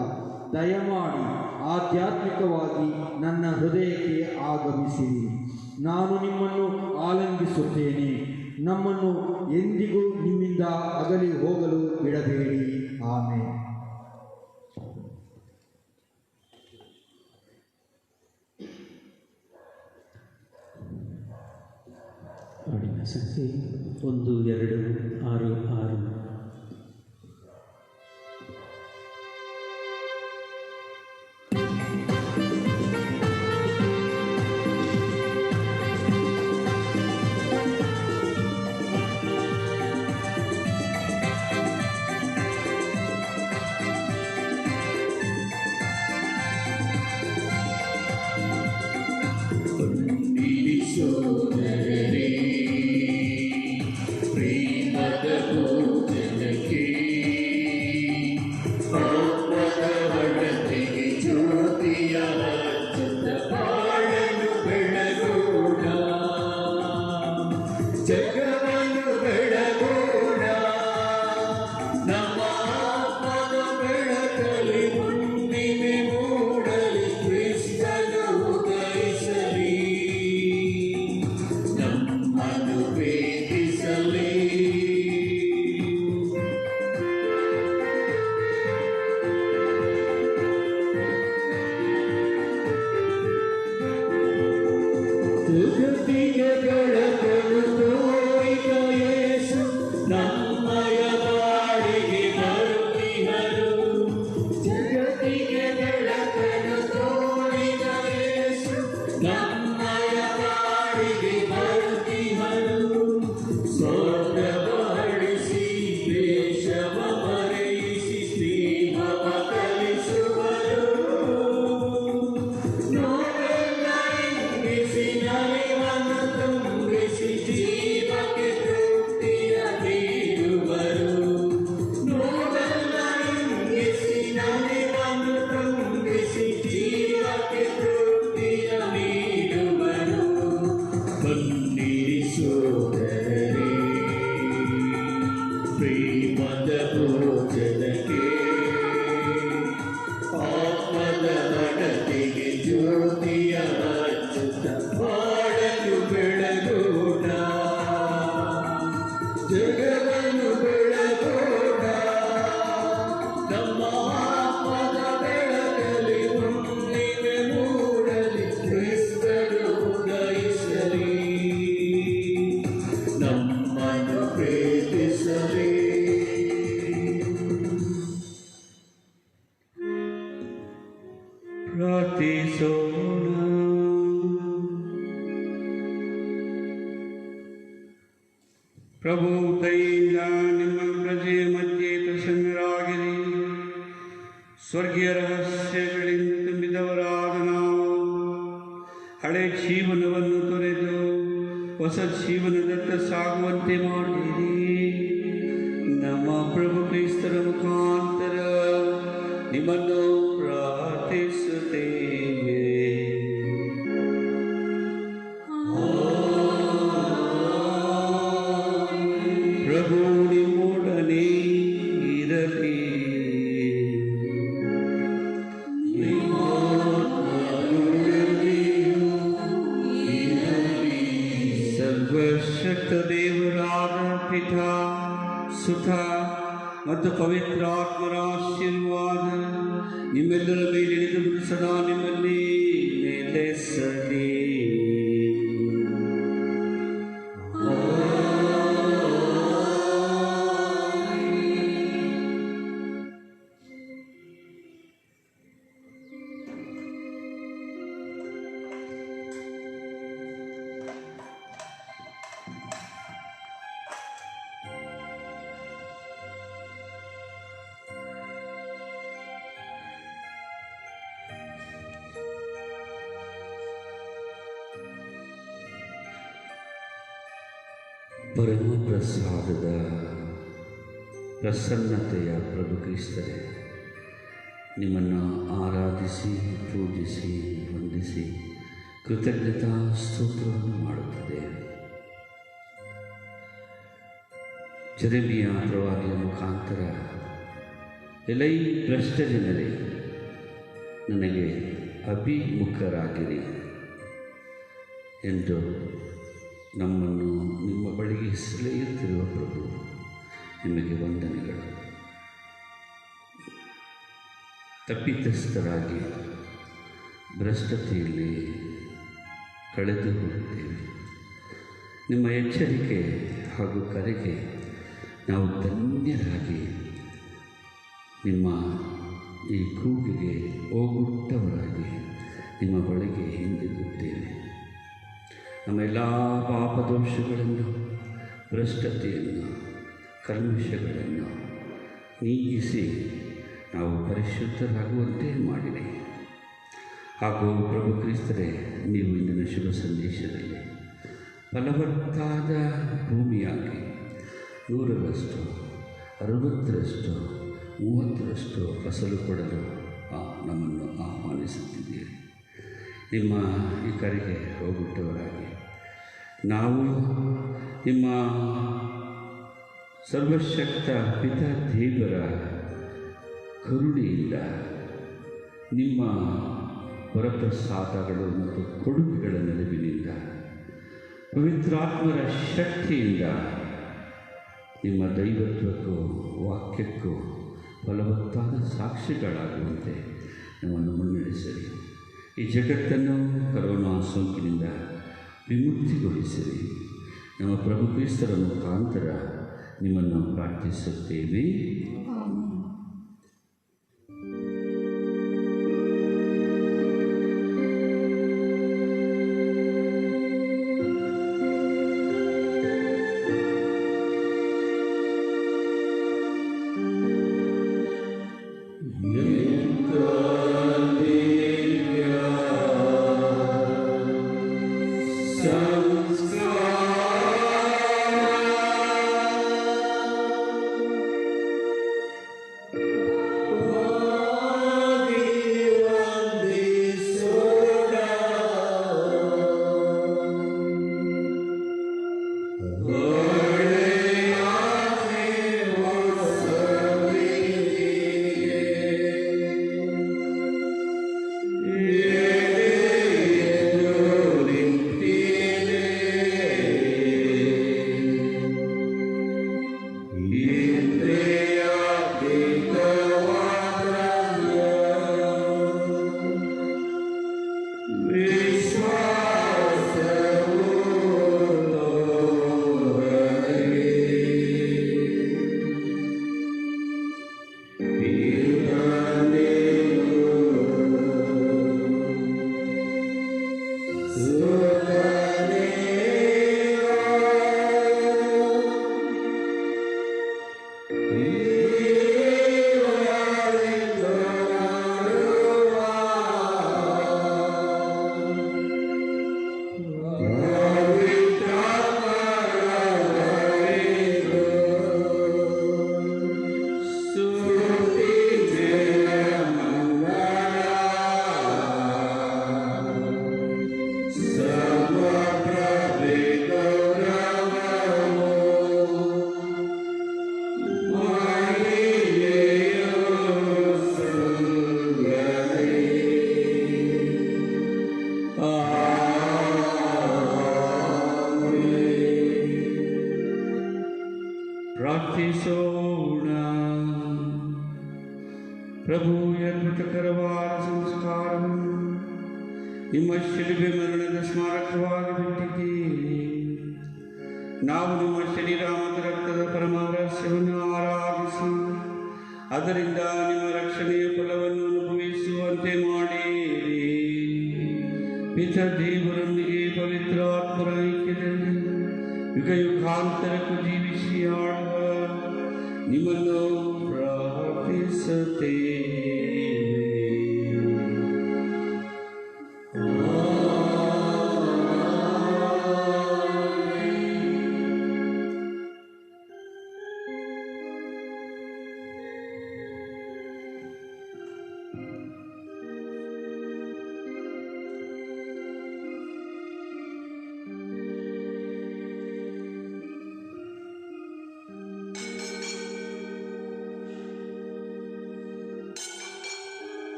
ದಯಮಾಡಿ ಆಧ್ಯಾತ್ಮಿಕವಾಗಿ ನನ್ನ ಹೃದಯಕ್ಕೆ ಆಗಮಿಸಿರಿ. ನಾನು ನಿಮ್ಮನ್ನು ಆಲಂಗಿಸುತ್ತೇನೆ. ನಮ್ಮನ್ನು ಎಂದಿಗೂ ನಿಮ್ಮಿಂದ ಅಗಲಿ ಹೋಗಲು ಬಿಡಬೇಡಿ. ಆಮೇಲೆ ಹಾಡಿನ ಸಂಖ್ಯೆ 1266. ಪ್ರಭು ದಯೆಯಿಂದ ನಿಮ್ಮ ಪ್ರಜೆಯ ಮಧ್ಯೆ ಪ್ರಸನ್ನರಾಗಿರಿ. ಸ್ವರ್ಗೀಯ ರಹಸ್ಯಗಳಿಂದ ತುಂಬಿದವರಾದ ನಾವು ಹಳೆ ಜೀವನವನ್ನು ತೊರೆದು ಹೊಸ ಜೀವನದತ್ತ ಸಾಗುವಂತೆ ಮಾಡಿರಿ. ನಮ್ಮ ಪ್ರಭು ಕ್ರಿಸ್ತರ ಮುಖಾಂತರ ನಿಮ್ಮನ್ನು ಪ್ರಾರ್ಥಿಸುತ್ತೇವೆ. ಪ್ರಭು ನಿಮ್ಮೊಡನೆ ಇರಲಿ. ಪಿತಾ ಸುತ ಮತ್ತು ಪವಿತ್ರಾತ್ಮರ ಆಶೀರ್ವಾದ ನಿಮ್ಮೆಲ್ಲರ ಮೇಲೆ ಇಳಿದು ಸದಾ ನಿಮ್ಮಲ್ಲಿ ನೆಲೆಸಲಿ. ಪರಮಪ್ರಸಾದದ ಪ್ರಸನ್ನತೆಯ ಪ್ರಭು ಕ್ರಿಸ್ತರೇ, ನಿಮ್ಮನ್ನು ಆರಾಧಿಸಿ ಪೂಜಿಸಿ ವಂದಿಸಿ ಕೃತಜ್ಞತಾ ಸ್ತೋತ್ರವನ್ನು ಮಾಡುತ್ತದೆ. ಜೆರೆಮಿಯ ಪ್ರವಾದಿಯ ಮುಖಾಂತರ, ಎಲೈ ಭ್ರಷ್ಟ ಜನರೇ, ನನಗೆ ಅಭಿಮುಖರಾಗಿರಿ ಎಂದು ನಮ್ಮನ್ನು ನಿಮ್ಮ ಬಳಿಗೆ ಸೆಳೆಯುತ್ತಿರುವ ಪ್ರಭು, ನಿಮಗೆ ವಂದನೆಗಳು. ತಪ್ಪಿತಸ್ಥರಾಗಿ ಭ್ರಷ್ಟತೆಯಲ್ಲಿ ಕಳೆದು ಹೋಗುತ್ತೇವೆ. ನಿಮ್ಮ ಎಚ್ಚರಿಕೆ ಹಾಗೂ ಕರೆಗೆ ನಾವು ಧನ್ಯರಾಗಿ ನಿಮ್ಮ ಈ ಕೂಗಿಗೆ ಓಗುಟ್ಟವರಾಗಿ ನಿಮ್ಮ ಬಳಿಗೆ ಹಿಂದಿರುಗುತ್ತೇವೆ. ನಮ್ಮ ಎಲ್ಲ ಪಾಪದೋಷಗಳನ್ನು, ಭ್ರಷ್ಟತೆಯನ್ನು, ಕಲ್ಮಶಗಳನ್ನು ನೀಗಿಸಿ ನಾವು ಪರಿಶುದ್ಧರಾಗುವಂತೆ ಮಾಡಿರಿ. ಹಾಗೂ ಪ್ರಭು ಕ್ರಿಸ್ತರೇ, ನೀವು ಇಂದಿನ ಶುಭ ಸಂದೇಶದಲ್ಲಿ ಫಲವತ್ತಾದ ಭೂಮಿಯಾಗಿ 100ರಷ್ಟು, 60ರಷ್ಟು, 30ರಷ್ಟು ಫಸಲು ಕೊಡಲು ನಮ್ಮನ್ನು ಆಹ್ವಾನಿಸುತ್ತಿದ್ದೀರಿ. ನಿಮ್ಮ ಈ ಕರೆಗೆ ಹೋಗುತ್ತವರಾಗಿ ನಾವು ನಿಮ್ಮ ಸರ್ವಶಕ್ತ ಪಿತಾ ದೇವರ ಕರುಣೆಯಿಂದ, ನಿಮ್ಮ ವರಪ್ರಸಾದಗಳು ಮತ್ತು ಕೊಡುಗೆಗಳ ನೆರವಿನಿಂದ, ಪವಿತ್ರಾತ್ಮರ ಶಕ್ತಿಯಿಂದ ನಿಮ್ಮ ದೈವತ್ವಕ್ಕೂ ವಾಕ್ಯಕ್ಕೂ ಫಲವತ್ತಾದ ಸಾಕ್ಷಿಗಳಾಗುವಂತೆ ನಮ್ಮನ್ನು ಮುನ್ನಡೆಸಿರಿ. ಈ ಜಗತ್ತನ್ನು ಕರೋನಾ ಸೋಂಕಿನಿಂದ ವಿಮುಕ್ತಿಗೊಳಿಸಿರಿ. ನಮ್ಮ ಪ್ರಭು ಕ್ರಿಸ್ತರ ಮುಖಾಂತರ ನಿಮ್ಮನ್ನು ಪ್ರಾರ್ಥಿಸುತ್ತೇವೆ. ನಿಮ್ಮ ಶಿಲುಬೆ ಮರಣದ ಸ್ಮಾರಕವಾಗಿ ಬಿಟ್ಟಿದ್ದೀರಿ. ನಾವು ನಿಮ್ಮ ಶರೀರ ಮತ್ತು ರಕ್ತದ ಪರಮ ರಹಸ್ಯವನ್ನು ಆರಾಧಿಸಿ ಅದರಿಂದ ನಿಮ್ಮ ರಕ್ಷಣೆಯ ಫಲವನ್ನು ಅನುಭವಿಸುವಂತೆ ಮಾಡಿರಿ. ಪಿತ ದೇವರೊಂದಿಗೆ ಪವಿತ್ರ ಆತ್ಮರ ಐಕ್ಯದಲ್ಲಿ ಯುಗ ಯುಗಾಂತರಕ್ಕೂ ಜೀವಿಸಿ ಆಡುವ ನಿಮ್ಮನ್ನು ಪ್ರಾರ್ಥಿಸುತ್ತೇವೆ.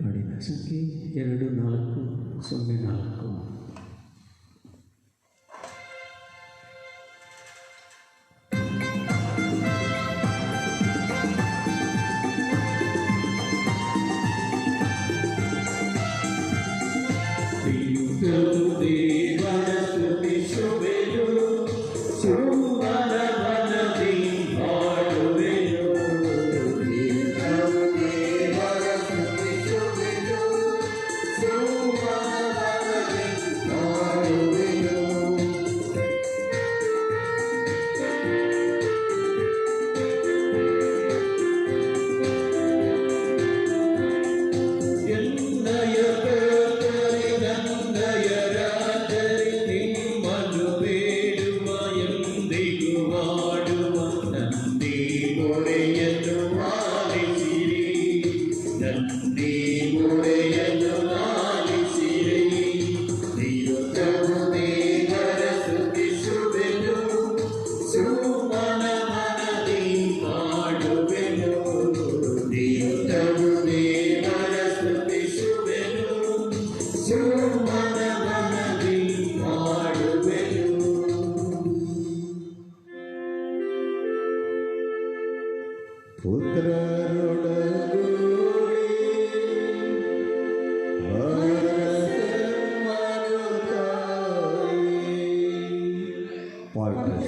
ಹಾಡಿನ ಸಂಖ್ಯೆ 2404.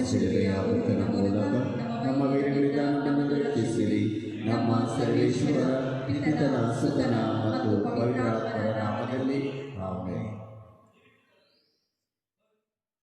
ಶಿಲುಬೆಯಾಗುತ್ತನ ಮೂಲಕ ನಮ್ಮ ವೀರಗಳಿಂದ ನಮ್ಮನ್ನು ರಕ್ಷಿಸಿರಿ. ನಮ್ಮ ಸರ್ವೇಶ್ವರ ಪಿತನ ಸುತನ ಮತ್ತು ಪವಿತ್ರಾತ್ಮರ ನಾಮದಲ್ಲಿ ಆಮೆನ್.